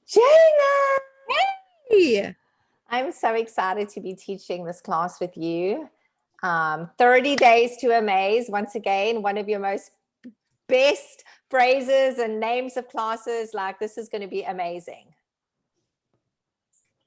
Jana, Hey, I'm so excited to be teaching this class with you. 30 days to amaze. Once again, one of your most best phrases and names of classes. Like, this is going to be amazing.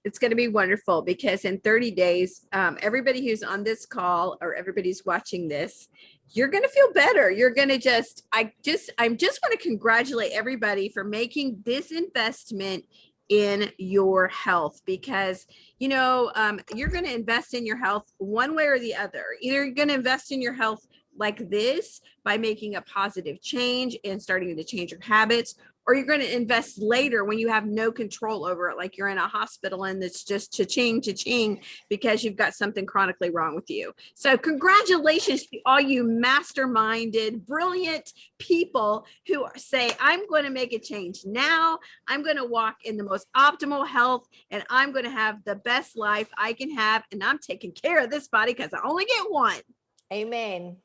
it's going to be wonderful because in 30 days, everybody who's on this call or everybody's watching this, you're going to feel better. You're going to I just want to congratulate everybody for making this investment in your health because, you're going to invest in your health one way or the other. Either you're going to invest in your health like this by making a positive change and starting to change your habits, or you're going to invest later when you have no control over it, like you're in a hospital and it's just cha-ching because you've got something chronically wrong with you. So congratulations to all you masterminded, brilliant people who say, I'm going to make a change now. I'm going to walk in the most optimal health and I'm going to have the best life I can have. And I'm taking care of this body because I only get one. Amen.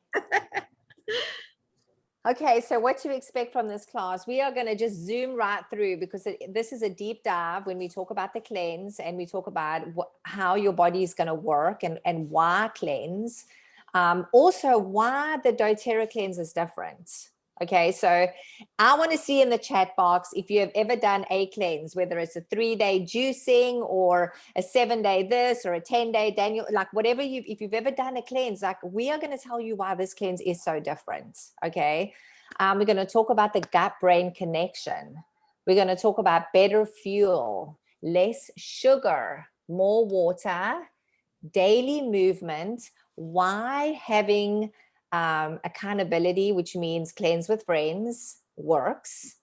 Okay, so what to expect from this class? We are going to just zoom right through because this is a deep dive when we talk about the cleanse and we talk about how your body is going to work and why cleanse. Also, why the doTERRA cleanse is different. Okay, so I want to see in the chat box if you have ever done a cleanse, whether it's a 3-day juicing or a 7-day this or a 10-day Daniel, like whatever if you've ever done a cleanse, like we are going to tell you why this cleanse is so different. Okay, we're going to talk about the gut-brain connection. We're going to talk about better fuel, less sugar, more water, daily movement, why having accountability, which means cleanse with friends, works.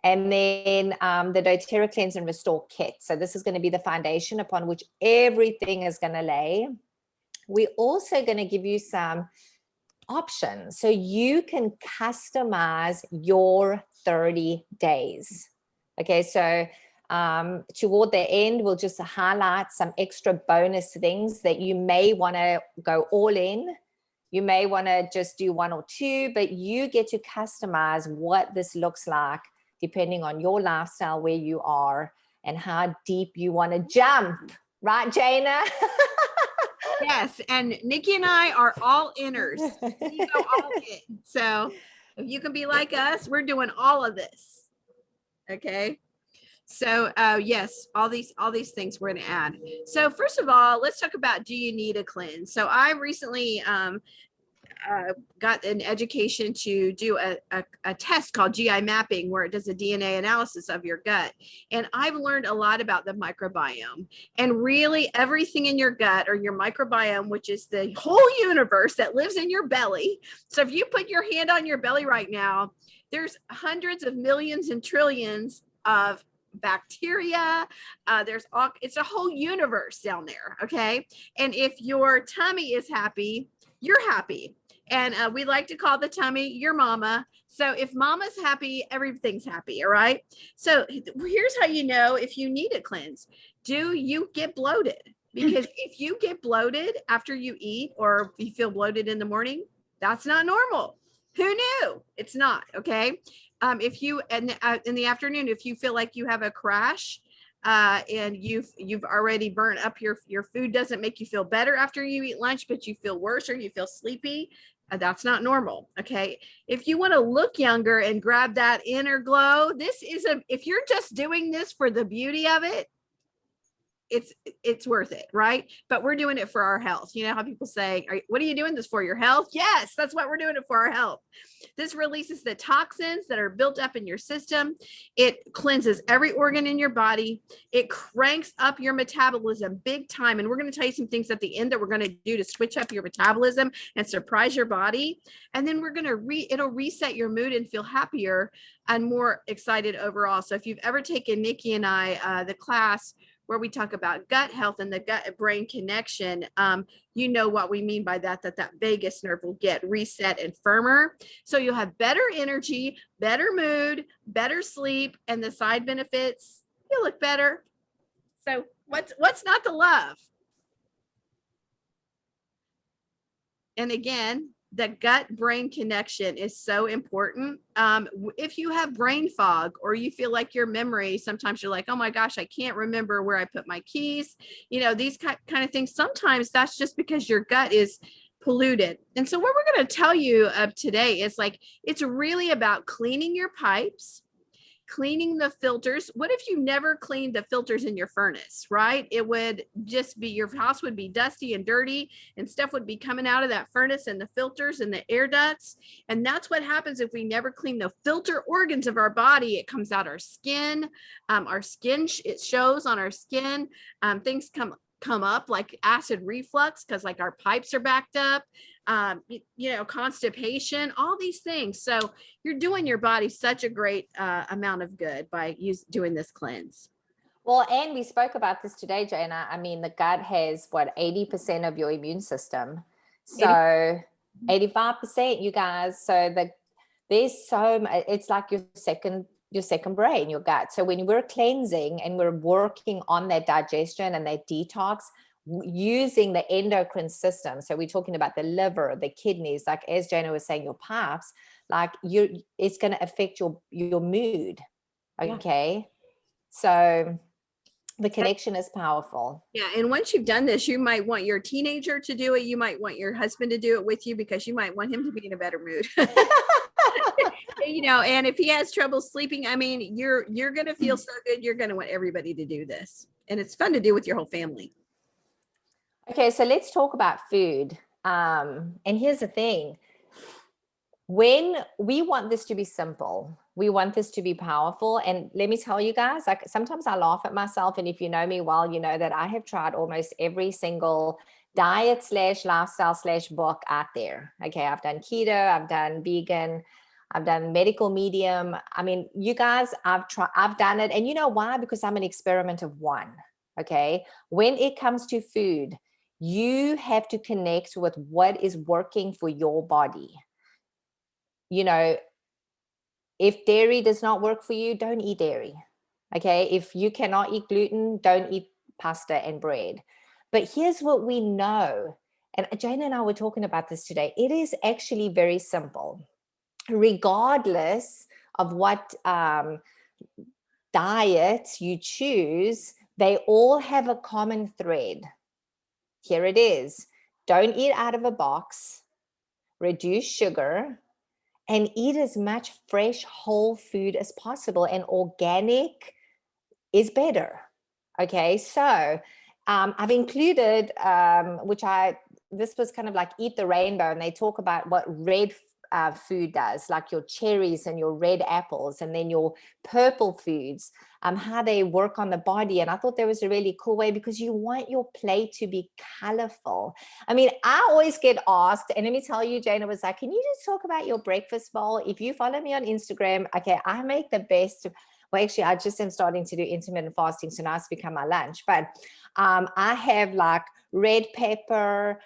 And then the doTERRA cleanse and restore kit. So this is going to be the foundation upon which everything is going to lay. We're also going to give you some options so you can customize your 30 days. Okay, so toward the end, we'll just highlight some extra bonus things that you may want to go all in. You may want to just do 1 or 2, but you get to customize what this looks like depending on your lifestyle, where you are, and how deep you want to jump. Right, Jana? Yes, and Nikki and I are all inners. We go all in. So if you can be like us, we're doing all of this. Okay. So yes, all these things we're going to add. So first of all, let's talk about, do you need a cleanse? So I recently got an education to do a test called GI mapping, where it does a DNA analysis of your gut. And I've learned a lot about the microbiome, and really everything in your gut, or your microbiome, which is the whole universe that lives in your belly. So if you put your hand on your belly right now, there's hundreds of millions and trillions of bacteria. It's a whole universe down there. Okay. And if your tummy is happy, you're happy. And we like to call the tummy your mama. So if mama's happy, everything's happy. All right. So here's how you know if you need a cleanse. Do you get bloated? Because if you get bloated after you eat, or you feel bloated in the morning, that's not normal. Who knew? It's not. Okay. If you in the afternoon, if you feel like you have a crash, and you've already burnt up your food, doesn't make you feel better after you eat lunch, but you feel worse or you feel sleepy, that's not normal. Okay. If you want to look younger and grab that inner glow, if you're just doing this for the beauty of it, it's worth it, right? But we're doing it for our health. You know how people say, what are you doing this for, your health? Yes, that's what we're doing it for, our health. This releases the toxins that are built up in your system. It cleanses every organ in your body. It cranks up your metabolism big time. And we're going to tell you some things at the end that we're going to do to switch up your metabolism and surprise your body. And then we're going to it'll reset your mood and feel happier and more excited overall. So if you've ever taken Nikki and I, the class where we talk about gut health and the gut brain connection, you know what we mean by that vagus nerve will get reset and firmer. So you'll have better energy, better mood, better sleep, and the side benefits, you'll look better. So what's not to love? And again, the gut brain connection is so important. If you have brain fog or you feel like your memory, sometimes you're like, oh my gosh, I can't remember where I put my keys, these kind of things. Sometimes that's just because your gut is polluted. And so what we're going to tell you today is like, it's really about cleaning your pipes, cleaning the filters. What if you never cleaned the filters in your furnace, right? It would just be, your house would be dusty and dirty and stuff would be coming out of that furnace and the filters and the air ducts. And that's what happens if we never clean the filter organs of our body. It comes out our skin. It shows on our skin. Things come up like acid reflux because like our pipes are backed up, constipation, all these things. So you're doing your body such a great amount of good by doing this cleanse. Well, and we spoke about this today, Jana. I mean, the gut has 80% of your immune system. So 85%, you guys. So there's it's like your second brain, your gut. So when we're cleansing and we're working on that digestion and that detox, using the endocrine system, so we're talking about the liver, the kidneys, like as Jana was saying, your pipes, like it's going to affect your mood. Okay. Yeah. So the connection is powerful. Yeah. And once you've done this, you might want your teenager to do it. You might want your husband to do it with you because you might want him to be in a better mood. And if he has trouble sleeping, I mean, you're going to feel so good. You're going to want everybody to do this. And it's fun to do with your whole family. Okay. So let's talk about food. And here's the thing. When we want this to be simple, we want this to be powerful. And let me tell you guys, like sometimes I laugh at myself. And if you know me well, you know that I have tried almost every single diet / lifestyle / book out there. Okay. I've done keto, I've done vegan, I've done medical medium. I mean, you guys, I've done it. And you know why? Because I'm an experiment of one. Okay. When it comes to food, you have to connect with what is working for your body. If dairy does not work for you, don't eat dairy. Okay. If you cannot eat gluten, don't eat pasta and bread. But here's what we know. And Jana and I were talking about this today. It is actually very simple. Regardless of what diets you choose, they all have a common thread. Here it is. Don't eat out of a box. Reduce sugar. And eat as much fresh, whole food as possible. And organic is better. Okay, so I've included, this was kind of like Eat the Rainbow, and they talk about what red food does, like your cherries and your red apples, and then your purple foods, how they work on the body. And I thought that was a really cool way because you want your plate to be colorful. I mean, I always get asked, and let me tell you, Jana was like, can you just talk about your breakfast bowl? If you follow me on Instagram, okay, I make the best. Well, actually, I just am starting to do intermittent fasting, so now it's become my lunch. But I have like red pepper,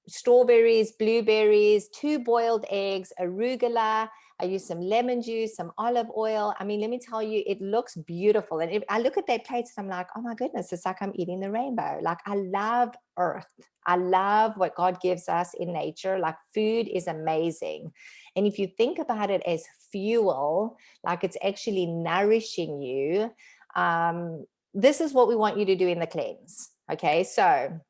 strawberries, blueberries, 2 boiled eggs, arugula. I use some lemon juice, some olive oil. I mean, let me tell you, it looks beautiful. And if I look at that plate, I'm like, oh my goodness, it's like I'm eating the rainbow. Like I love earth. I love what God gives us in nature. Like food is amazing. And if you think about it as fuel, like it's actually nourishing you, this is what we want you to do in the cleanse. Okay, so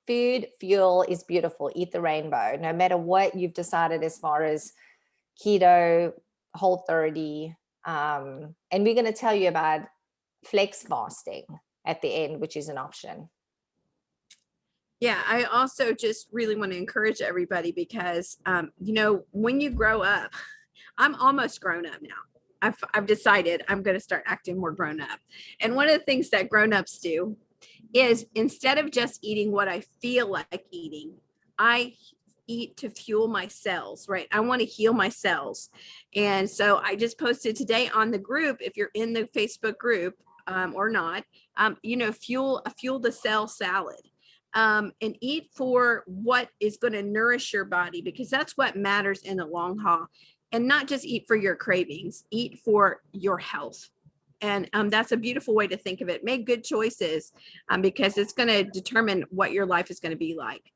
food, fuel is beautiful. Eat the rainbow, no matter what you've decided as far as keto, Whole30. And we're going to tell you about flex fasting at the end, which is an option. Yeah, I also just really want to encourage everybody because, when you grow up, I'm almost grown up now. I've decided I'm going to start acting more grown up. And one of the things that grown-ups do is instead of just eating what I feel like eating, I eat to fuel my cells, right? I want to heal my cells. And so I just posted today on the group, if you're in the Facebook group or not, fuel the cell salad. And eat for what is going to nourish your body, because that's what matters in the long haul. And not just eat for your cravings, eat for your health. And that's a beautiful way to think of it. Make good choices because it's going to determine what your life is going to be like.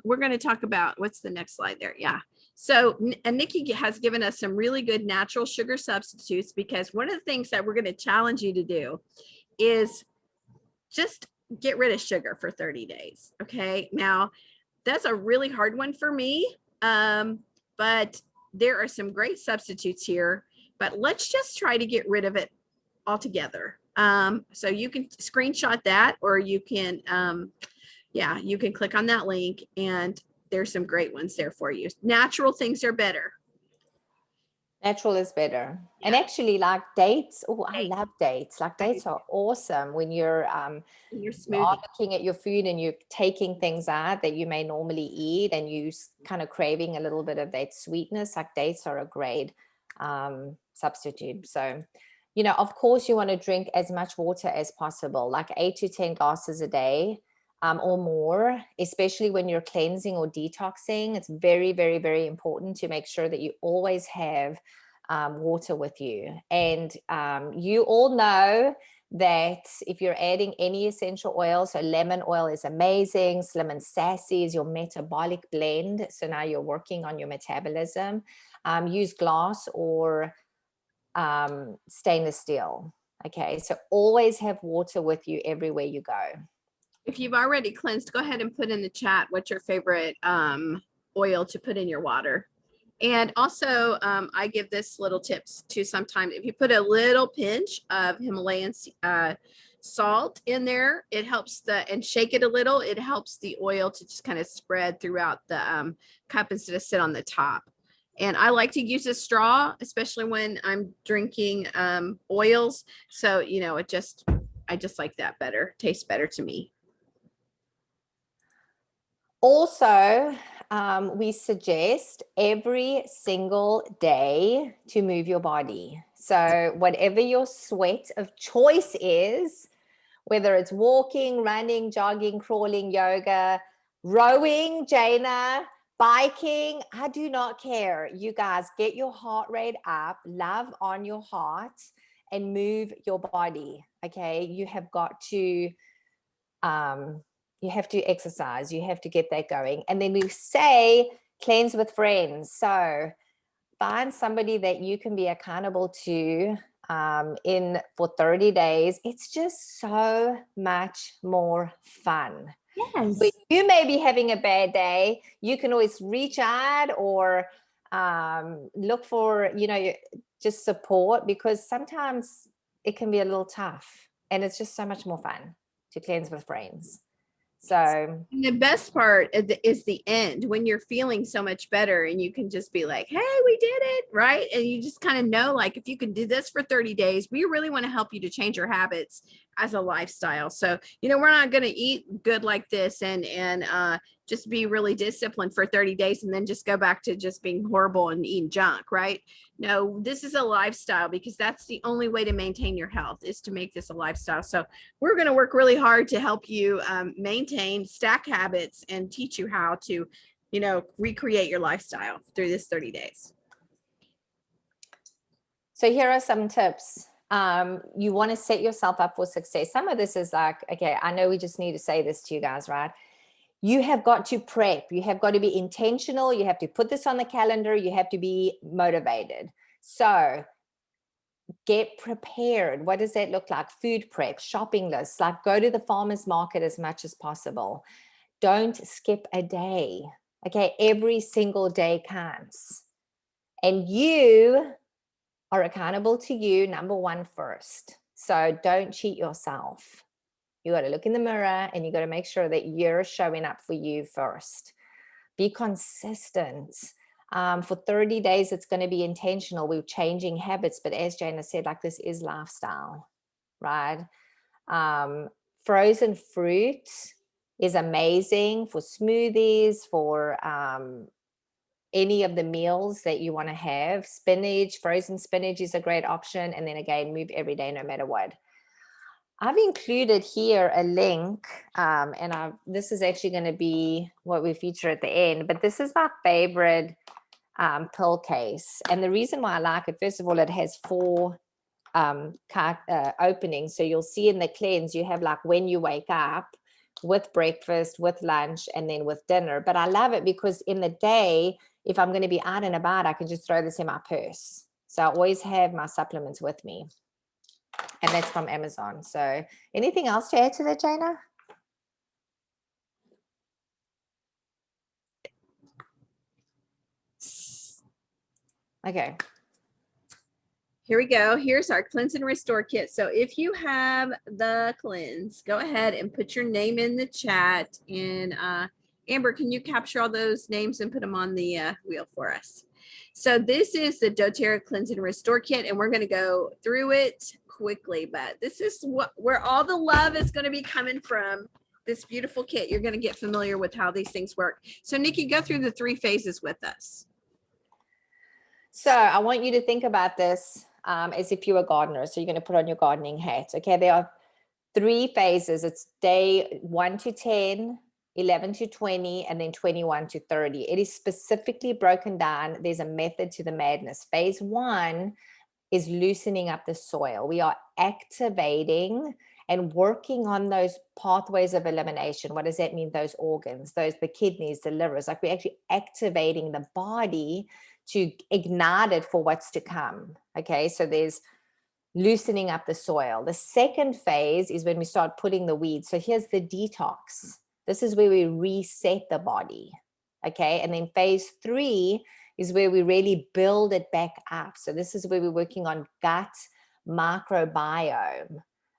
We're going to talk about what's the next slide there. Yeah. So Nikki has given us some really good natural sugar substitutes, because one of the things that we're going to challenge you to do is just get rid of sugar for 30 days. Okay. Now, that's a really hard one for me. But there are some great substitutes here, but let's just try to get rid of it altogether. So you can screenshot that, or you can, you can click on that link, and there's some great ones there for you. Natural things are better. Natural is better. Yeah. And actually, like dates, oh, I Dates. love dates. Like dates are awesome when you're Your you are smoothie. looking at your food and you're taking things out that you may normally eat, and you kind of craving a little bit of that sweetness. Like dates are a great substitute. So, you know, of course, you want to drink as much water as possible, like 8 to 10 glasses a day. Or more, especially when you're cleansing or detoxing. It's very, very, very important to make sure that you always have water with you. And you all know that if you're adding any essential oil, so lemon oil is amazing, Slim and Sassy is your metabolic blend. So now you're working on your metabolism. Use glass or stainless steel. Okay, so always have water with you everywhere you go. If you've already cleansed, go ahead and put in the chat what's your favorite oil to put in your water. And also, I give this little tips too sometimes. If you put a little pinch of Himalayan salt in there, it helps and shake it a little, it helps the oil to just kind of spread throughout the cup instead of sit on the top. And I like to use a straw, especially when I'm drinking oils. So, you know, I just like that better, tastes better to me. Also, we suggest every single day to move your body. So whatever your sweat of choice is, whether it's walking, running, jogging, crawling, yoga, rowing, Jana, biking, I do not care. You guys get your heart rate up, love on your heart, and move your body. Okay, you have got to exercise, you have to get that going. And then we say cleanse with friends. So find somebody that you can be accountable to in for 30 days. It's just so much more fun. Yes. When you may be having a bad day, you can always reach out or look for, you know, just support, because sometimes it can be a little tough, and it's just so much more fun to cleanse with friends. So, and the best part is the end, when you're feeling so much better and you can just be like, hey, we did it, right? And you just kind of know, like, if you can do this for 30 days, we really want to help you to change your habits as a lifestyle. So, you know, we're not going to eat good like this and just be really disciplined for 30 days and then just go back to just being horrible and eating junk, right? No, this is a lifestyle, because that's the only way to maintain your health, is to make this a lifestyle. So we're going to work really hard to help you maintain stack habits and teach you how to, you know, recreate your lifestyle through this 30 days. So here are some tips. You want to set yourself up for success. Some of this is like, okay, I know we just need to say this to you guys, right? You have got to prep. You have got to be intentional. You have to put this on the calendar. You have to be motivated. So get prepared. What does that look like? Food prep, shopping lists, like go to the farmer's market as much as possible. Don't skip a day. Okay, every single day counts. And you are accountable to you, number one, first. So don't cheat yourself. You got to look in the mirror and you got to make sure that you're showing up for you first. Be consistent. For 30 days, it's going to be intentional. We're changing habits. But as Jana said, like, this is lifestyle, right? Frozen fruit is amazing for smoothies, for any of the meals that you want to have. Spinach, frozen spinach is a great option. And then again, move every day, no matter what. I've included here a link, and this is actually going to be what we feature at the end, but this is my favorite pill case. And the reason why I like it, first of all, it has 4 openings. So you'll see in the cleanse, you have like when you wake up, with breakfast, with lunch, and then with dinner. But I love it because in the day, if I'm going to be out and about, I can just throw this in my purse. So I always have my supplements with me. And that's from Amazon. So anything else to add to that, Jana? Okay. Here we go. Here's our cleanse and restore kit. So if you have the cleanse, go ahead and put your name in the chat. And Amber, can you capture all those names and put them on the wheel for us? So this is the doTERRA cleanse and restore kit, and we're going to go through it quickly. But this is where all the love is going to be coming from. This beautiful kit. You're going to get familiar with how these things work. So Nikki, go through the 3 phases with us. So I want you to think about this as if you're a gardener. So you're going to put on your gardening hat. Okay, there are 3 phases. It's day 1 to 10, 11 to 20, and then 21 to 30. It is specifically broken down. There's a method to the madness. Phase 1 is loosening up the soil. We are activating and working on those pathways of elimination. What does that mean? Those organs, the kidneys, the livers, like we're actually activating the body to ignite it for what's to come. Okay, so there's loosening up the soil. The second phase is when we start putting the weeds. So here's the detox. This is where we reset the body. Okay, and then phase 3 is where we really build it back up. So this is where we're working on gut microbiome,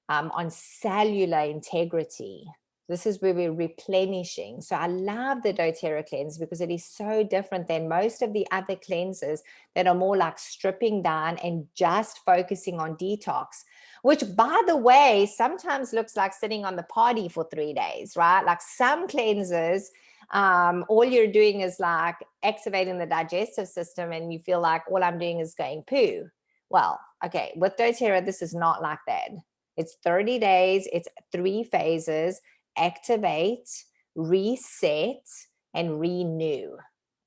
on cellular integrity. This is where we're replenishing. So I love the doTERRA cleanse because it is so different than most of the other cleanses that are more like stripping down and just focusing on detox, which, by the way, sometimes looks like sitting on the party for 3 days, right? Like some cleanses, all you're doing is like activating the digestive system and you feel like all I'm doing is going poo. Well, okay, with doTERRA, this is not like that. It's 30 days, it's 3 phases: activate, reset, and renew.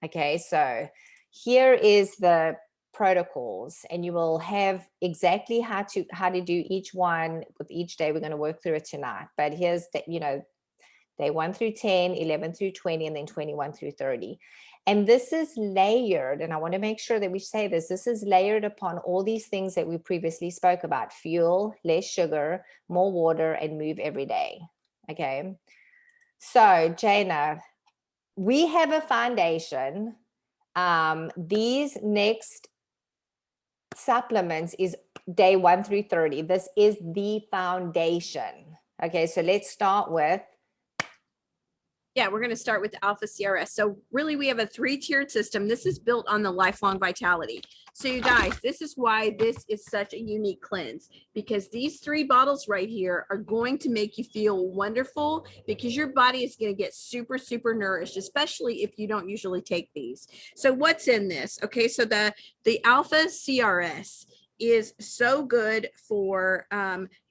Okay, so here is the protocols, and you will have exactly how to do each one with each day. We're going to work through it tonight, but here's the, day 1 through 10, 11 through 20, and then 21 through 30. And this is layered, and I want to make sure that we say this. This is layered upon all these things that we previously spoke about: fuel, less sugar, more water, and move every day. Okay. So, Jana, we have a foundation. These next supplements is day 1 through 30. This is the foundation. Okay, so let's start with. Yeah, we're going to start with Alpha CRS. So really, we have a 3-tiered system. This is built on the lifelong vitality. So you guys, this is why this is such a unique cleanse, because these 3 bottles right here are going to make you feel wonderful, because your body is going to get super, super nourished, especially if you don't usually take these. So what's in this? Okay, so the Alpha CRS is so good for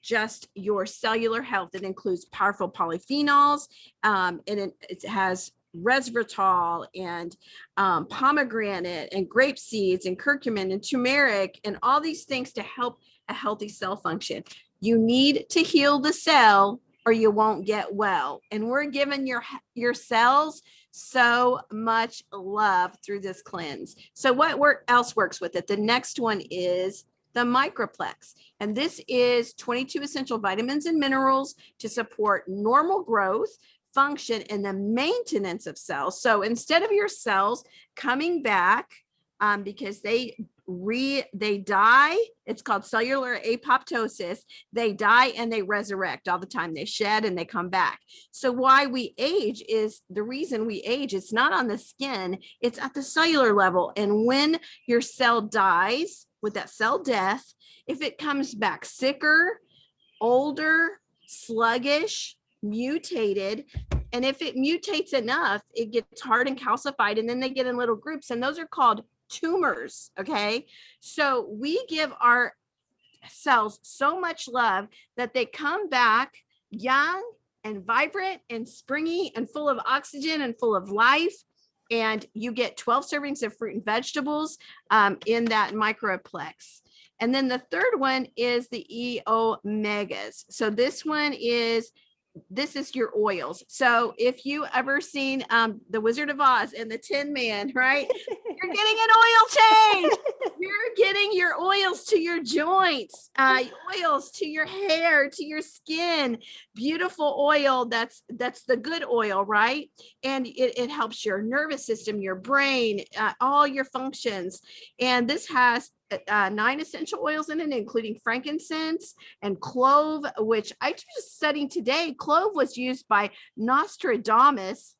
just your cellular health. It includes powerful polyphenols, and it has resveratrol and pomegranate and grape seeds and curcumin and turmeric and all these things to help a healthy cell function. You need to heal the cell or you won't get well. And we're giving your cells so much love through this cleanse. So what else works with it? The next one is the Microplex. And this is 22 essential vitamins and minerals to support normal growth, function, and the maintenance of cells. So instead of your cells coming back because they die, it's called cellular apoptosis. They die and they resurrect all the time. They shed and they come back. So why we age is the reason we age. It's not on the skin, it's at the cellular level. And when your cell dies, with that cell death, if it comes back sicker, older, sluggish, mutated, and if it mutates enough, it gets hard and calcified, and then they get in little groups, and those are called tumors. Okay, so we give our cells so much love that they come back young and vibrant and springy and full of oxygen and full of life. And you get 12 servings of fruit and vegetables in that Microplex. And then the third one is the E Omegas. So this one is this is your oils. So if you ever seen the Wizard of Oz and the Tin Man, right? You're getting an oil change. You're getting your oils to your joints, oils to your hair, to your skin. Beautiful oil. That's the good oil, right? And it helps your nervous system, your brain, all your functions. And this has 9 essential oils in it, including frankincense and clove, which I was just studying today. Clove was used by Nostradamus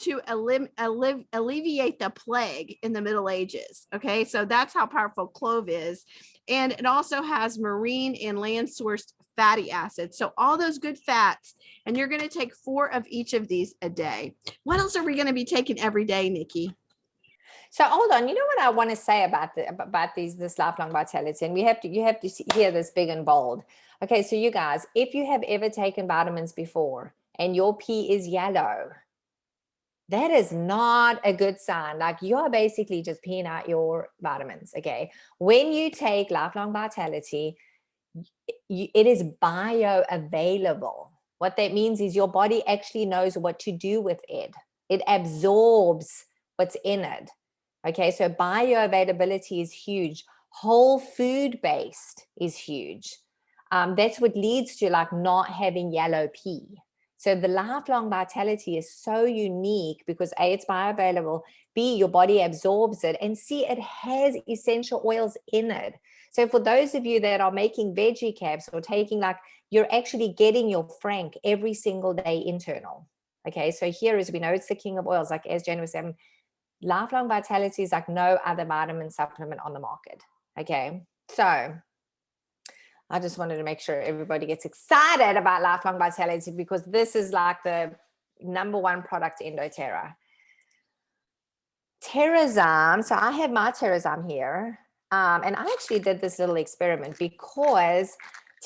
to alleviate the plague in the Middle Ages. Okay, so that's how powerful clove is. And it also has marine and land sourced fatty acids. So all those good fats, and you're going to take 4 of each of these a day. What else are we going to be taking every day, Nikki? So hold on, you know what I want to say about this lifelong vitality, and you have to hear this big and bold. Okay, so you guys, if you have ever taken vitamins before and your pee is yellow, that is not a good sign. Like, you're basically just peeing out your vitamins. Okay, when you take lifelong vitality, it is bioavailable. What that means is your body actually knows what to do with it. It absorbs what's in it. Okay, so bioavailability is huge. Whole food based is huge. That's what leads to like not having yellow pee. So the lifelong vitality is so unique because A, it's bioavailable, B, your body absorbs it, and C, it has essential oils in it. So for those of you that are making veggie caps or taking, like, you're actually getting your frank every single day internal. Okay, so here, as we know, it's the king of oils. Like as Jen was saying, lifelong vitality is like no other vitamin supplement on the market. Okay, so I just wanted to make sure everybody gets excited about lifelong vitality because this is like the #1 product in doTERRA. Terrazyme. So I have my Terrazyme here. And I actually did this little experiment because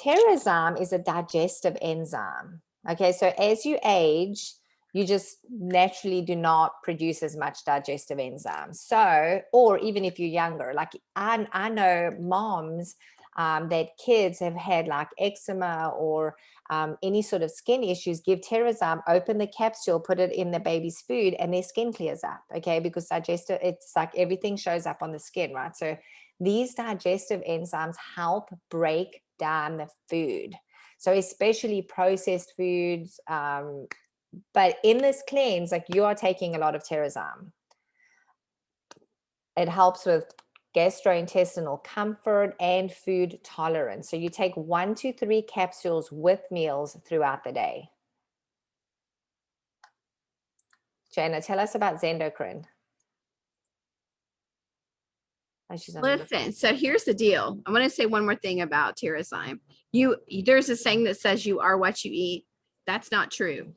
Terrazyme is a digestive enzyme. Okay, so as you age, you just naturally do not produce as much digestive enzymes. So, or even if you're younger, like I know moms that kids have had like eczema or any sort of skin issues, give Terrazyme, open the capsule, put it in the baby's food, and their skin clears up. Okay, because digestive, it's like everything shows up on the skin, right? So these digestive enzymes help break down the food. So especially processed foods. But in this cleanse, like, you are taking a lot of Terrazyme. It helps with gastrointestinal comfort and food tolerance. So you take 1 to 3 capsules with meals throughout the day. Jana, tell us about Zendocrine. Listen, so here's the deal. I want to say one more thing about Terrazyme. There's a saying that says you are what you eat. That's not true,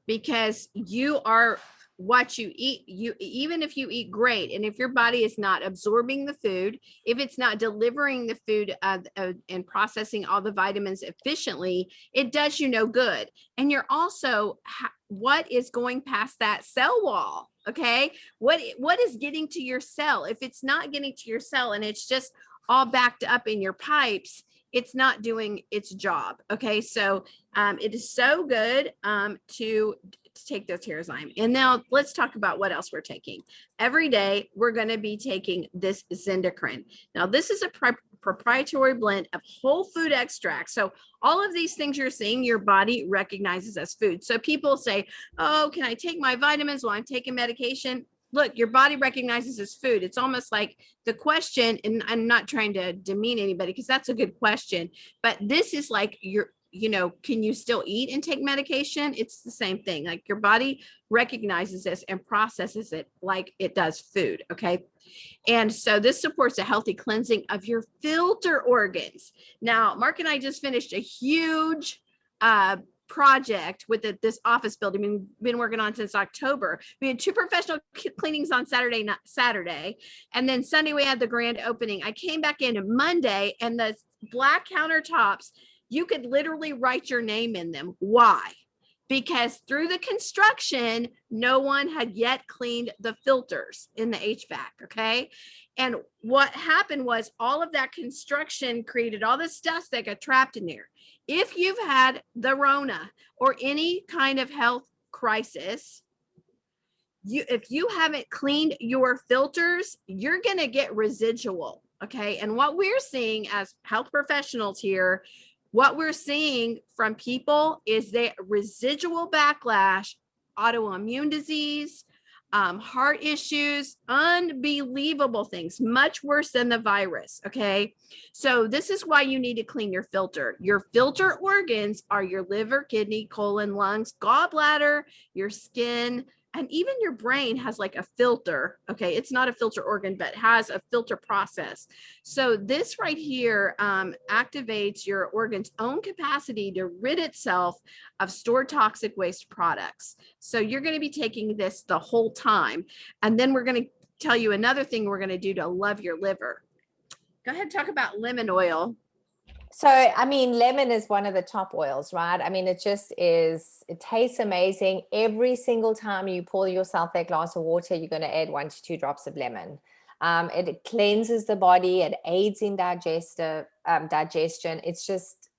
because you are what you eat. You, even if you eat great, and if your body is not absorbing the food, if it's not delivering the food and processing all the vitamins efficiently, it does you no good. And you're also what is going past that cell wall. Okay, what is getting to your cell? If it's not getting to your cell and it's just all backed up in your pipes, it's not doing its job. Okay, so it is so good to take those Terrazyme. And now let's talk about what else we're taking. Every day, we're going to be taking this Zendocrine. Now, this is a proprietary blend of whole food extracts. So all of these things you're seeing, your body recognizes as food. So people say, oh, can I take my vitamins while I'm taking medication? Look, your body recognizes as food. It's almost like the question, and I'm not trying to demean anybody because that's a good question, but this is like can you still eat and take medication? It's the same thing. Like, your body recognizes this and processes it like it does food. Okay. And so this supports a healthy cleansing of your filter organs. Now, Mark and I just finished a huge project with this office building we've been working on since October. We had 2 professional cleanings on Saturday, and then Sunday we had the grand opening. I came back in Monday, and the black countertops, you could literally write your name in them. Why? because through the construction, no one had yet cleaned the filters in the HVAC. Okay. And what happened was all of that construction created all this stuff that got trapped in there. If you've had the Rona or any kind of health crisis, if you haven't cleaned your filters, you're going to get residual. Okay. And what we're seeing as health professionals here, what we're seeing from people is that residual backlash, autoimmune disease, heart issues, unbelievable things, much worse than the virus. Okay. So this is why you need to clean your filter. Your filter organs are your liver, kidney, colon, lungs, gallbladder, your skin, and even your brain has like a filter. Okay, it's not a filter organ, but has a filter process. So this right here activates your organ's own capacity to rid itself of stored toxic waste products. So you're going to be taking this the whole time. And then we're going to tell you another thing we're going to do to love your liver. Go ahead and talk about lemon oil. So, I mean, lemon is one of the top oils, right? I mean, it just is, it tastes amazing. Every single time you pour yourself that glass of water, you're going to add 1 to 2 drops of lemon. It cleanses the body. It aids in digestion. It's just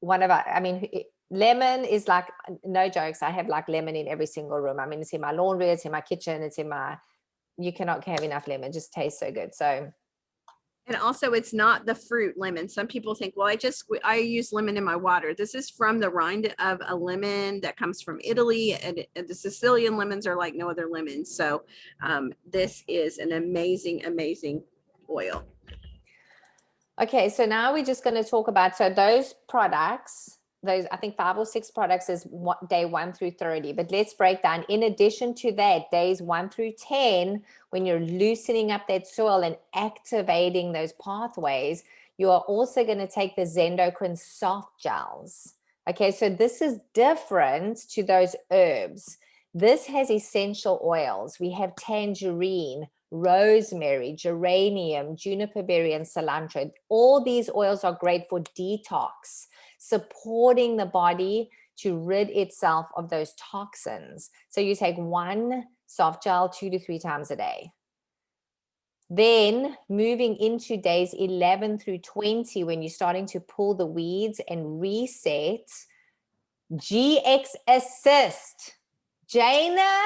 one of our, I mean, lemon is like, no jokes. I have like lemon in every single room. I mean, it's in my laundry, it's in my kitchen, it's in my, you cannot have enough lemon. It just tastes so good. So, and also it's not the fruit lemon. Some people think, well, I use lemon in my water. This is from the rind of a lemon that comes from Italy, and the Sicilian lemons are like no other lemons. So this is an amazing, amazing oil. okay, so now we're just going to talk about, so those products, those, I think 5 or 6 products is day 1 through 30, but let's break down. In addition to that, days 1 through 10, when you're loosening up that soil and activating those pathways, you are also going to take the Zendocrine soft gels. Okay, so this is different to those herbs. This has essential oils. We have tangerine, rosemary, geranium, juniper berry, and cilantro. All these oils are great for detox, supporting the body to rid itself of those toxins. So you take 1 soft gel 2 to 3 times a day. Then moving into days 11 through 20, when you're starting to pull the weeds and reset, GX Assist. Jana,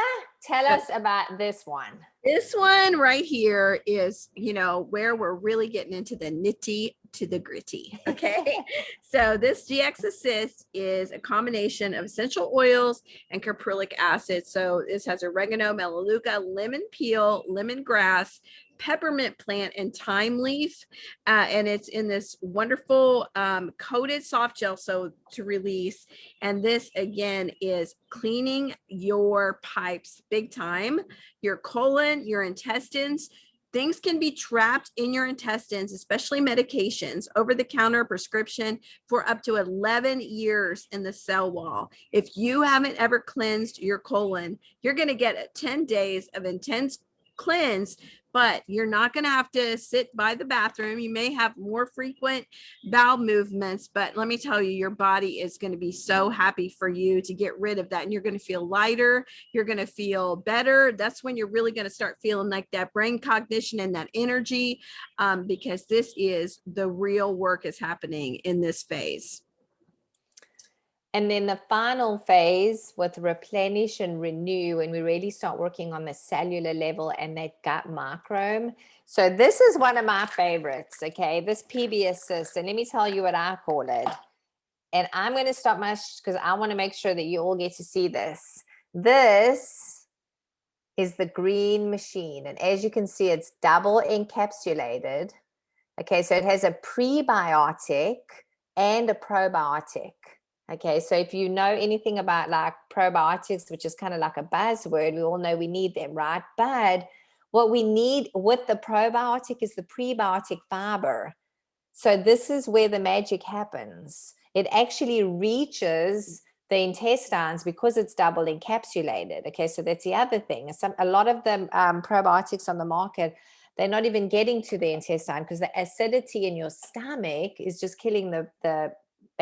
tell us about this one. This one right here is, where we're really getting into the nitty to the gritty. Okay. So this GX Assist is a combination of essential oils and caprylic acid. So this has oregano, melaleuca, lemon peel, lemongrass, peppermint plant, and thyme leaf. And it's in this wonderful coated soft gel, so to release. And this again is cleaning your pipes big time, your colon, your intestines. Things can be trapped in your intestines, especially medications, over-the-counter prescription, for up to 11 years in the cell wall. If you haven't ever cleansed your colon, you're going to get 10 days of intense cleanse, but you're not going to have to sit by the bathroom. You may have more frequent bowel movements, but let me tell you, your body is going to be so happy for you to get rid of that. And you're going to feel lighter. You're going to feel better. That's when you're really going to start feeling like that brain cognition and that energy, because this is the real work is happening in this phase. And then the final phase with replenish and renew, when we really start working on the cellular level and that gut microbiome. So this is one of my favorites, okay? This PB Assist, and let me tell you what I call it. And I'm going to stop my, because I want to make sure that you all get to see this. This is the green machine. And as you can see, it's double encapsulated. Okay, so it has a prebiotic and a probiotic. Okay, so if you know anything about like probiotics, which is kind of like a buzzword, we all know we need them, right? But what we need with the probiotic is the prebiotic fiber. So this is where the magic happens. It actually reaches the intestines because it's double encapsulated. Okay, so that's the other thing. A lot of the probiotics on the market, they're not even getting to the intestine because the acidity in your stomach is just killing the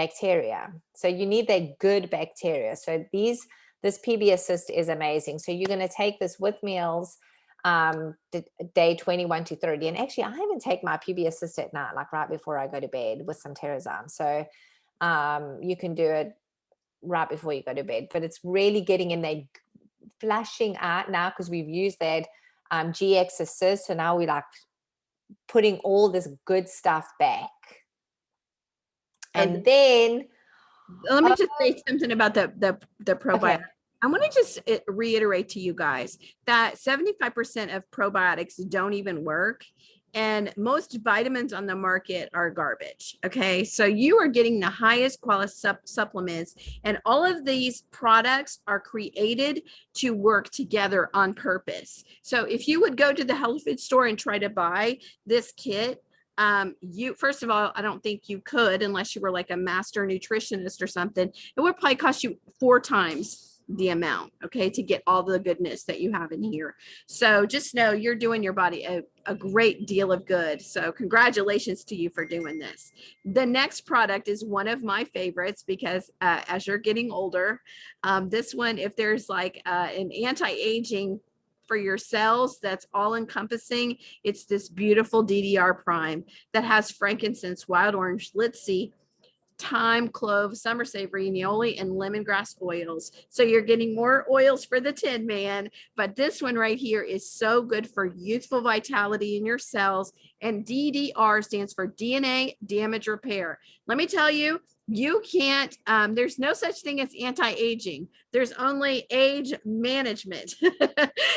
bacteria. So you need that good bacteria. So this PB Assist is amazing. So you're going to take this with meals, day 21 to 30. And actually, I even take my PB Assist at night, like right before I go to bed with some Terrazine. So you can do it right before you go to bed, but it's really getting in there, flashing out now, because we've used that GX Assist. So now we're like putting all this good stuff back. And then let me just say something about the probiotic. Okay. I want to just reiterate to you guys that 75% of probiotics don't even work. And most vitamins on the market are garbage. Okay. So you are getting the highest quality supplements, and all of these products are created to work together on purpose. So if you would go to the health food store and try to buy this kit, you, first of all, I don't think you could unless you were like a master nutritionist or something. It would probably cost you 4 times the amount, okay, to get all the goodness that you have in here. So just know you're doing your body a great deal of good. So congratulations to you for doing this. The next product is one of my favorites because as you're getting older, this one, if there's like an anti-aging for your cells that's all encompassing, it's this beautiful DDR prime that has frankincense, wild orange, linseed, thyme, clove, summer savory, neoli, and lemongrass oils. So you're getting more oils for the Tin Man, but this one right here is so good for youthful vitality in your cells. And DDR stands for DNA damage repair. Let me tell you, you can't, there's no such thing as anti-aging. There's only age management.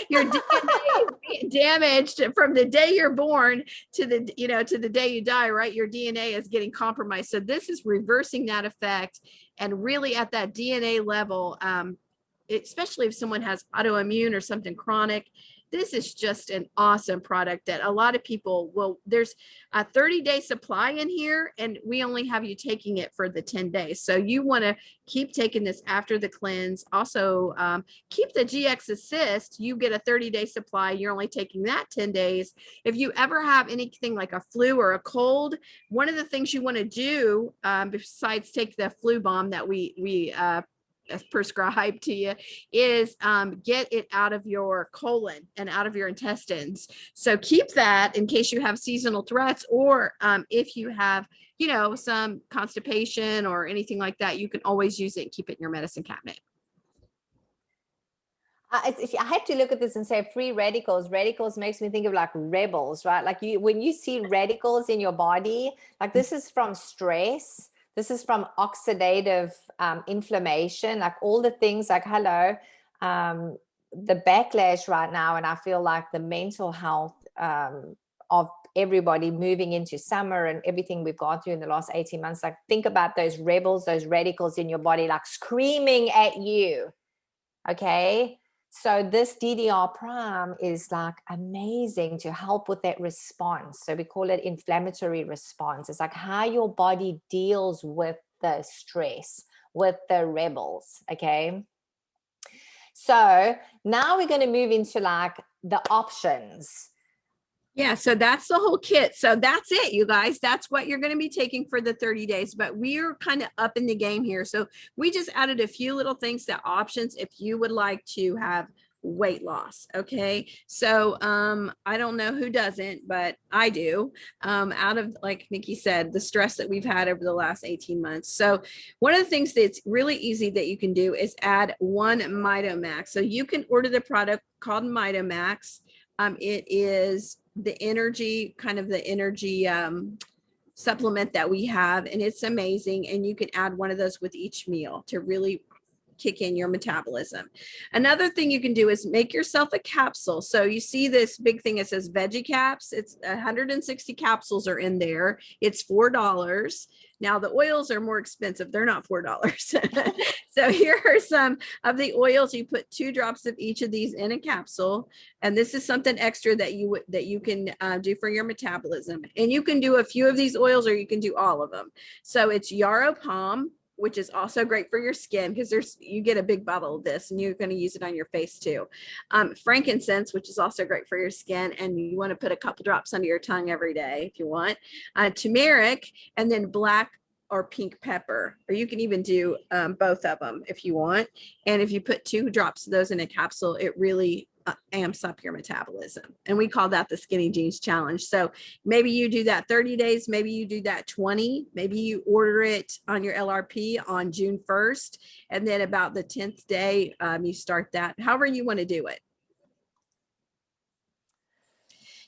Your DNA is damaged from the day you're born to the, to the day you die, right? Your DNA is getting compromised. So this is reversing that effect, and really at that DNA level, especially if someone has autoimmune or something chronic, this is just an awesome product that a lot of people will, there's a 30-day supply in here, and we only have you taking it for the 10 days. So you want to keep taking this after the cleanse. Also, keep the GX Assist. You get a 30-day supply. You're only taking that 10 days. If you ever have anything like a flu or a cold, one of the things you want to do, besides take the flu bomb that we prescribed to you, is get it out of your colon and out of your intestines. So keep that in case you have seasonal threats, or if you have, some constipation or anything like that, you can always use it and keep it in your medicine cabinet. I have to look at this and say free radicals. Radicals makes me think of like rebels, right? Like when you see radicals in your body, like this is from stress. This is from oxidative inflammation, like all the things like, hello, the backlash right now. And I feel like the mental health of everybody moving into summer and everything we've gone through in the last 18 months, like think about those rebels, those radicals in your body, like screaming at you. Okay. So this DDR prime is like amazing to help with that response. So we call it inflammatory response. It's like how your body deals with the stress, with the rebels. Okay. So now we're going to move into like the options. Yeah, so that's the whole kit. So that's it, you guys. That's what you're going to be taking for the 30 days. But we're kind of up in the game here. So we just added a few little things to options if you would like to have weight loss. Okay. So I don't know who doesn't, but I do. Out of, like Nikki said, the stress that we've had over the last 18 months. So one of the things that's really easy that you can do is add one Mitomax. So you can order the product called Mitomax. It is the energy, kind of the energy supplement that we have, and it's amazing. And you can add one of those with each meal to really kick in your metabolism. Another thing you can do is make yourself a capsule. So you see this big thing, it says veggie caps. It's 160 capsules are in there. It's $4. Now the oils are more expensive. They're not $4. So here are some of the oils. You put 2 drops of each of these in a capsule. And this is something extra that you can do for your metabolism. And you can do a few of these oils, or you can do all of them. So it's yarrow palm, which is also great for your skin, because you get a big bottle of this and you're going to use it on your face too. Frankincense, which is also great for your skin, and you want to put a couple drops under your tongue every day if you want. Turmeric, and then black or pink pepper, or you can even do both of them if you want. And if you put 2 drops of those in a capsule, it really amps up your metabolism. And we call that the skinny jeans challenge. So maybe you do that 30 days, maybe you do that 20, maybe you order it on your LRP on June 1st. And then about the 10th day, you start that, however you want to do it.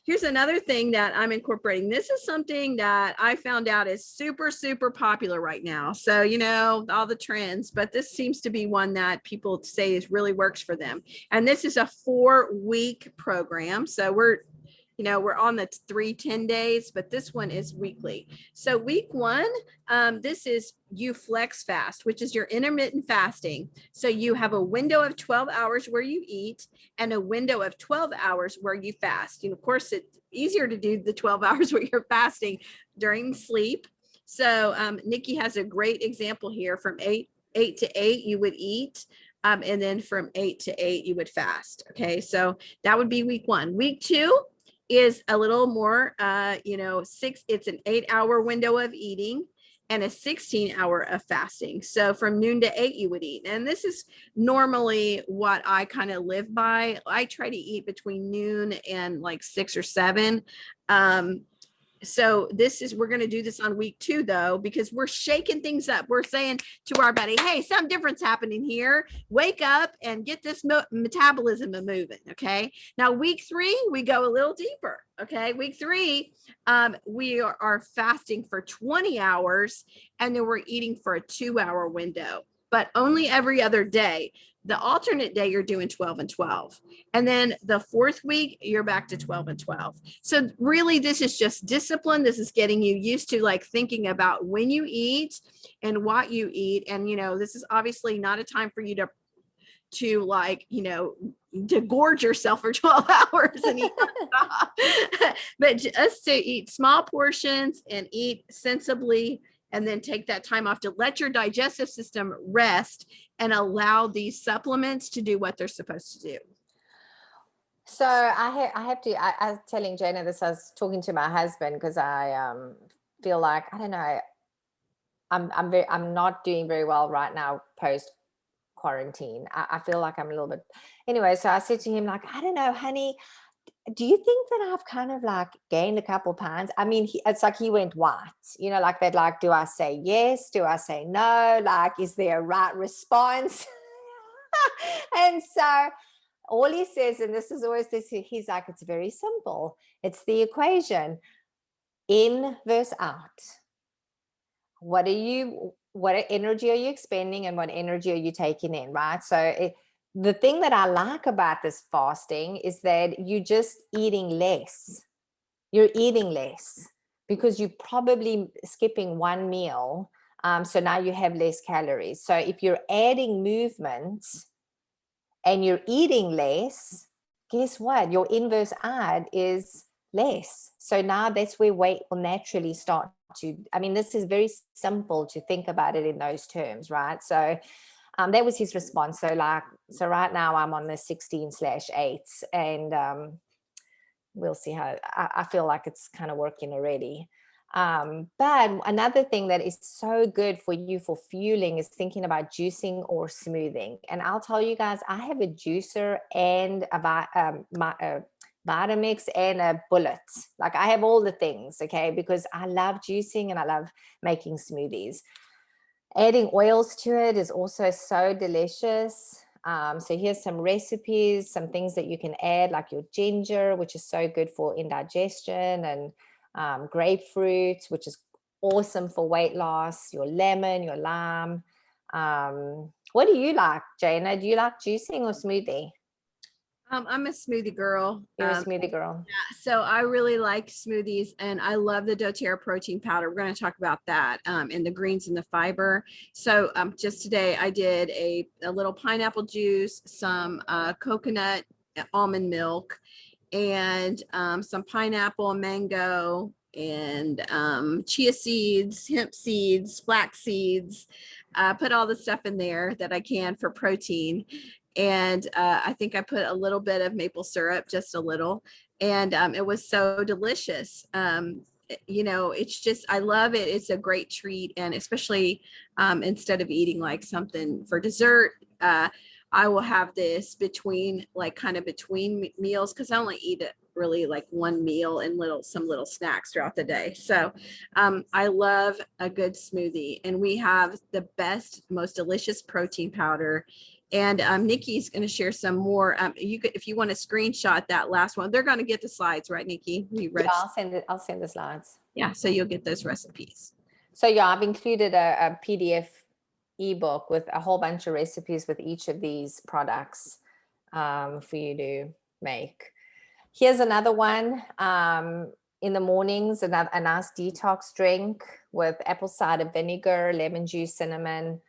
Here's another thing that I'm incorporating. This is something that I found out is super, super popular right now. So, you know, all the trends, but this seems to be one that people say is really works for them. And this is a 4-week program. So we're on the 3-10 days, but this one is weekly. So week 1, this is you flex fast, which is your intermittent fasting. So you have a window of 12 hours where you eat and a window of 12 hours where you fast. And of course, it's easier to do the 12 hours where you're fasting during sleep. So Nikki has a great example here. From 8 to 8, you would eat. And then from 8 to 8, you would fast. Okay, so that would be week 1. Week 2 is a little more, it's an 8-hour window of eating and a 16-hour of fasting. So from noon to 8, you would eat. And this is normally what I kind of live by. I try to eat between noon and like 6 or 7. So we're going to do this on week 2 though, because we're shaking things up. We're saying to our body, hey, some difference happening here. Wake up and get this metabolism moving. Okay. Now week 3, we go a little deeper. Okay. Week 3, we are fasting for 20 hours and then we're eating for a 2-hour window, but only every other day. The alternate day, you're doing 12 and 12. And then the 4th week, you're back to 12 and 12. So really, this is just discipline. This is getting you used to like thinking about when you eat and what you eat. And, this is obviously not a time for you to like, to gorge yourself for 12 hours and eat but just to eat small portions and eat sensibly, and then take that time off to let your digestive system rest and allow these supplements to do what they're supposed to do. So I was telling Jana this, I was talking to my husband because I feel like, I don't know, I'm not doing very well right now post quarantine. I feel like I'm a little bit, anyway, so I said to him, like, I don't know, honey, do you think that I've kind of like gained a couple pounds? I mean, it's like he went white, like that, like, do I say yes? Do I say no? Like, is there a right response? And so all he says, and this is always this, he's like, it's very simple. It's the equation, in versus out. What energy are you expending and what energy are you taking in, right? So the thing that I like about this fasting is that you're just eating less. You're eating less because you're probably skipping one meal. So now you have less calories. So if you're adding movement and you're eating less, guess what? Your inverse add is less. So now that's where weight will naturally start to, this is very simple to think about it in those terms, right? So that was his response. So right now I'm on the 16/8 and we'll see how, I feel like it's kind of working already. But another thing that is so good for you for fueling is thinking about juicing or smoothing. And I'll tell you guys, I have a juicer and a Vitamix and a bullet. Like, I have all the things, okay, because I love juicing and I love making smoothies. Adding oils to it is also so delicious. So here's some recipes, some things that you can add, like your ginger, which is so good for indigestion, and grapefruit, which is awesome for weight loss, your lemon, your lime. What do you like, Jana? Do you like juicing or smoothie? I'm a smoothie girl. You're a smoothie girl. Yeah, so I really like smoothies, and I love the doTERRA protein powder. We're going to talk about that and the greens and the fiber. So just today I did a little pineapple juice, some coconut almond milk, and some pineapple, mango, and chia seeds, hemp seeds, flax seeds. Put all the stuff in there that I can for protein. And I think I put a little bit of maple syrup, just a little, and it was so delicious. it's just, I love it. It's a great treat. And especially instead of eating like something for dessert, I will have this between between meals, because I only eat it really like one meal and some little snacks throughout the day. So I love a good smoothie, and we have the best, most delicious protein powder. And Nikki's going to share some more. If you want to screenshot that last one, they're going to get the slides, right, Nikki? Yeah, I'll send the slides. Yeah, so you'll get those recipes. So yeah, I've included a PDF ebook with a whole bunch of recipes with each of these products for you to make. Here's another one. In the mornings, a nice detox drink with apple cider vinegar, lemon juice, cinnamon,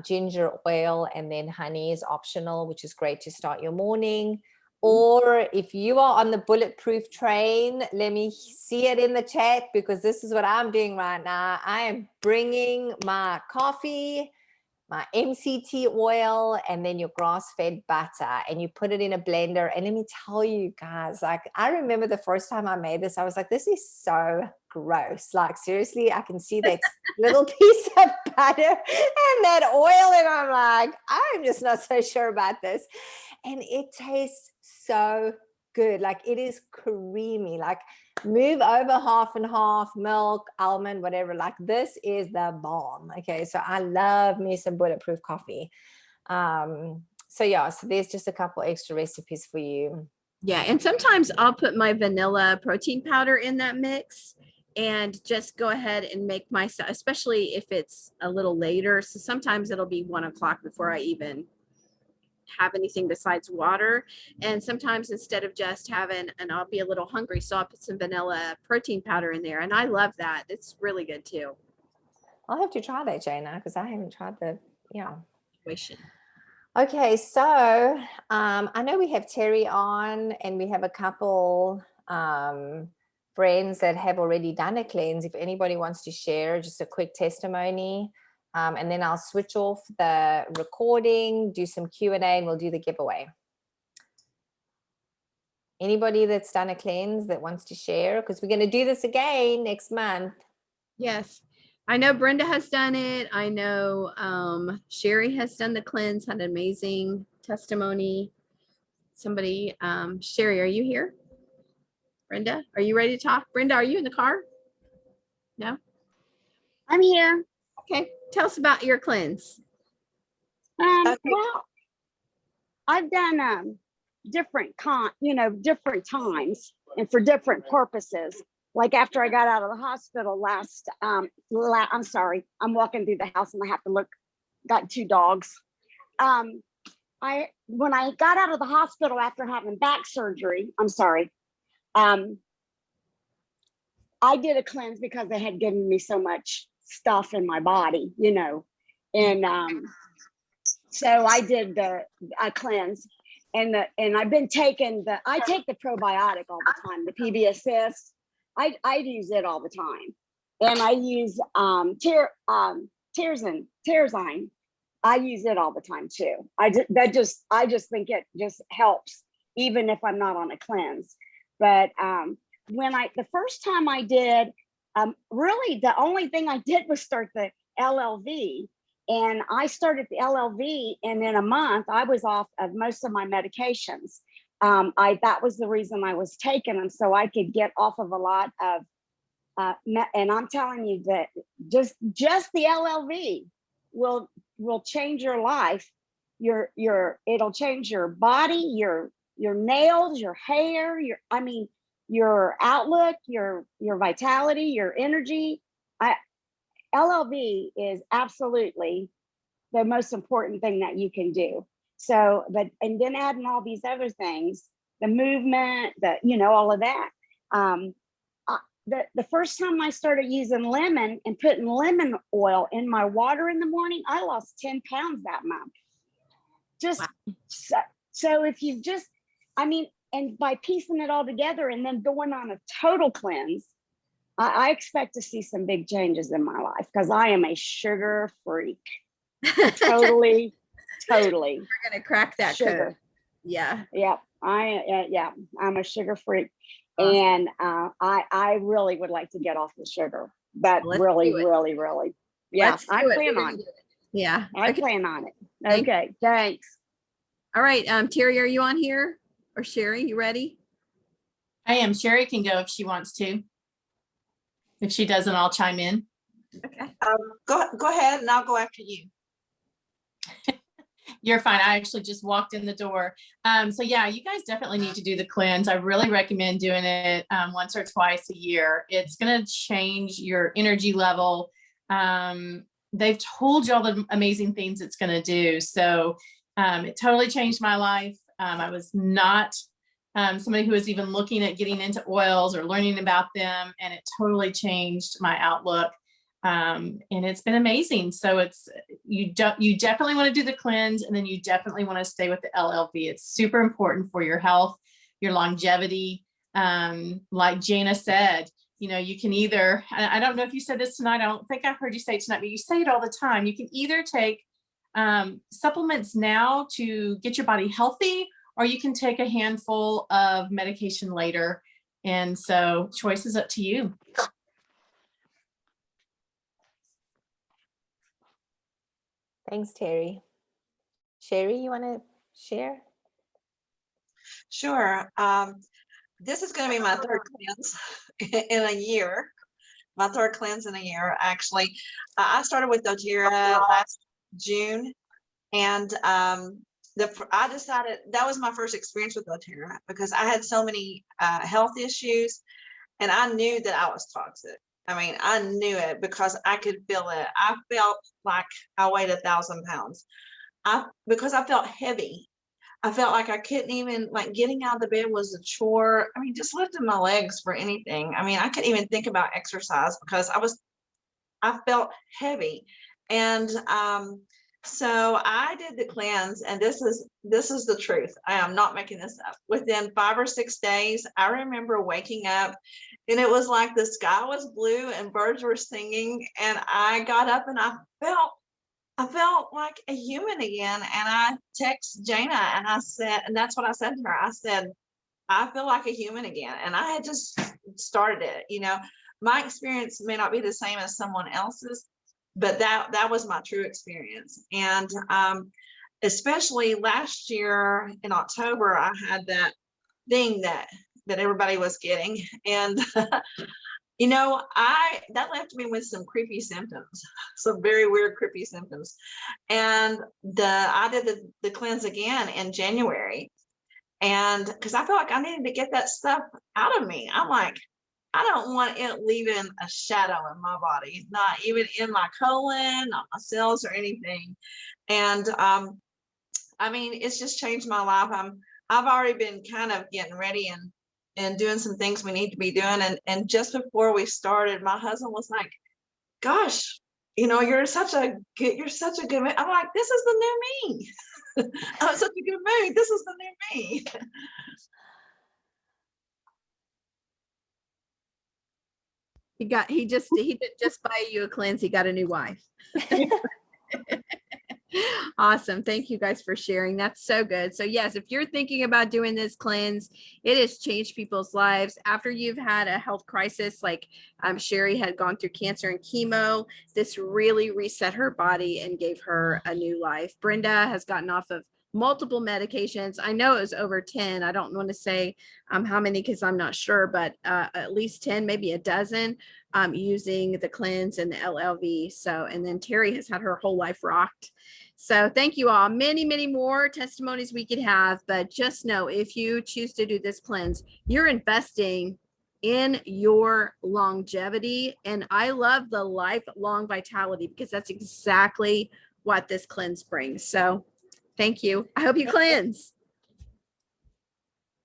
ginger oil, and then honey is optional, which is great to start your morning. Or if you are on the bulletproof train, let me see it in the chat, because this is what I'm doing right now. I am bringing my coffee, my MCT oil, and then your grass-fed butter, and you put it in a blender. And let me tell you guys, like, I remember the first time I made this, I was like, this is so gross. Like, seriously, I can see that little piece of butter and that oil, and I'm like, I'm just not so sure about this. And it tastes so good. Like, it is creamy. Like, move over half and half, milk, almond, whatever. Like, this is the bomb. Okay, so I love me some bulletproof coffee. So yeah, so there's just a couple extra recipes for you. Yeah, and sometimes I'll put my vanilla protein powder in that mix and just go ahead and make myself, especially if it's a little later. So sometimes it'll be 1 o'clock before I even have anything besides water. And sometimes instead of just having, and I'll be a little hungry, so I'll put some vanilla protein powder in there. And I love that. It's really good too. I'll have to try that, Jana, because I haven't tried yeah. Situation. Okay, so I know we have Terry on, and we have a couple friends that have already done a cleanse. If anybody wants to share just a quick testimony, and then I'll switch off the recording, do some Q&A, and we'll do the giveaway. Anybody that's done a cleanse that wants to share? Because we're going to do this again next month. Yes. I know Brenda has done it. I know Sherry has done the cleanse, had an amazing testimony. Somebody, Sherry, are you here? Brenda, are you ready to talk? Brenda, are you in the car? No? I'm here. Okay. Tell us about your cleanse. Well, I've done different different times and for different purposes. Like after I got out of the hospital I'm sorry, I'm walking through the house and I have to look, got 2 dogs. When I got out of the hospital after having back surgery, I did a cleanse because they had given me so much stuff in my body, and so I did a cleanse, and I've been taking I take the probiotic all the time, the PB Assist. I use it all the time, and I use Terzine. I use it all the time too. I just think it just helps even if I'm not on a cleanse. But the first time I did, really the only thing I did was start the LLV, and I started the LLV, and in a month I was off of most of my medications. That was the reason I was taking them, so I could get off of a lot of, and I'm telling you that just the LLV will change your life. It'll change your body, your nails, your hair, your outlook, your vitality, your energy. LLV is absolutely the most important thing that you can do. So, and then adding all these other things, the movement, all of that. The first time I started using lemon and putting lemon oil in my water in the morning, I lost 10 pounds that month. So if you and by piecing it all together and then going on a total cleanse, I expect to see some big changes in my life, because I am a sugar freak. Totally. We're gonna crack that sugar. code. Yeah. Yeah. I'm a sugar freak. Awesome. And I really would like to get off the sugar. But Let's really, do it. really, really, yeah, Let's I do it. plan We're on gonna it. do it. Yeah. I Okay. plan on it. Thank you. Okay, thanks. All right. Terry, are you on here? Or Sherry, you ready? I am. Sherry can go if she wants to. If she doesn't, I'll chime in. Okay. Go ahead and I'll go after you. You're fine. I actually just walked in the door. So yeah, you guys definitely need to do the cleanse. I really recommend doing it once or twice a year. It's going to change your energy level. They've told you all the amazing things it's going to do. So it totally changed my life. I was not somebody who was even looking at getting into oils or learning about them, and it totally changed my outlook. And it's been amazing. So you definitely want to do the cleanse, and then you definitely want to stay with the LLV. It's super important for your health, your longevity. Like Jana said, you can either, I don't know if you said this tonight, I don't think I heard you say it tonight, but you say it all the time. You can either take supplements now to get your body healthy, or you can take a handful of medication later. And so choice is up to you. Thanks, Terry. Sherry, you want to share? Sure. This is going to be my third cleanse in a year. My third cleanse in a year, actually. I started with doTERRA last June, and I decided that was my first experience with doTERRA because I had so many health issues, and I knew that I was toxic. I mean, I knew it because I could feel it. I felt like I weighed 1,000 pounds. Because I felt heavy. I felt like I couldn't even, like, getting out of the bed was a chore. I mean, just lifting my legs for anything. I mean, I couldn't even think about exercise because I felt heavy. And so I did the cleanse, and this is the truth. I am not making this up. Within 5 or 6 days, I remember waking up, and it was like the sky was blue and birds were singing, and I got up and I felt like a human again. And I texted Jana and I said, and that's what I said to her. I said, I feel like a human again. And I had just started it. My experience may not be the same as someone else's, but that was my true experience. And especially last year in October, I had that thing that everybody was getting. And that left me with some creepy symptoms, some very weird, creepy symptoms. And I did the cleanse again in January. And because I felt like I needed to get that stuff out of me. I'm like, I don't want it leaving a shadow in my body, not even in my colon, not my cells or anything. And I mean, it's just changed my life. I've already been kind of getting ready and doing some things we need to be doing. And just before we started, my husband was like, gosh, you're such a good man. I'm like, this is the new me. I'm such a good mood. This is the new me. He didn't just buy you a cleanse, he got a new wife. Awesome. Thank you guys for sharing. That's so good. So yes, if you're thinking about doing this cleanse, it has changed people's lives. After you've had a health crisis, like Sherry had gone through cancer and chemo, this really reset her body and gave her a new life. Brenda has gotten off of multiple medications. I know it was over 10. I don't want to say how many because I'm not sure, but at least 10, maybe a dozen, using the cleanse and the LLV. So, and then Terry has had her whole life rocked. So thank you all. Many, many more testimonies we could have, but just know if you choose to do this cleanse, you're investing in your longevity. And I love the lifelong vitality because that's exactly what this cleanse brings. So thank you. I hope you cleanse.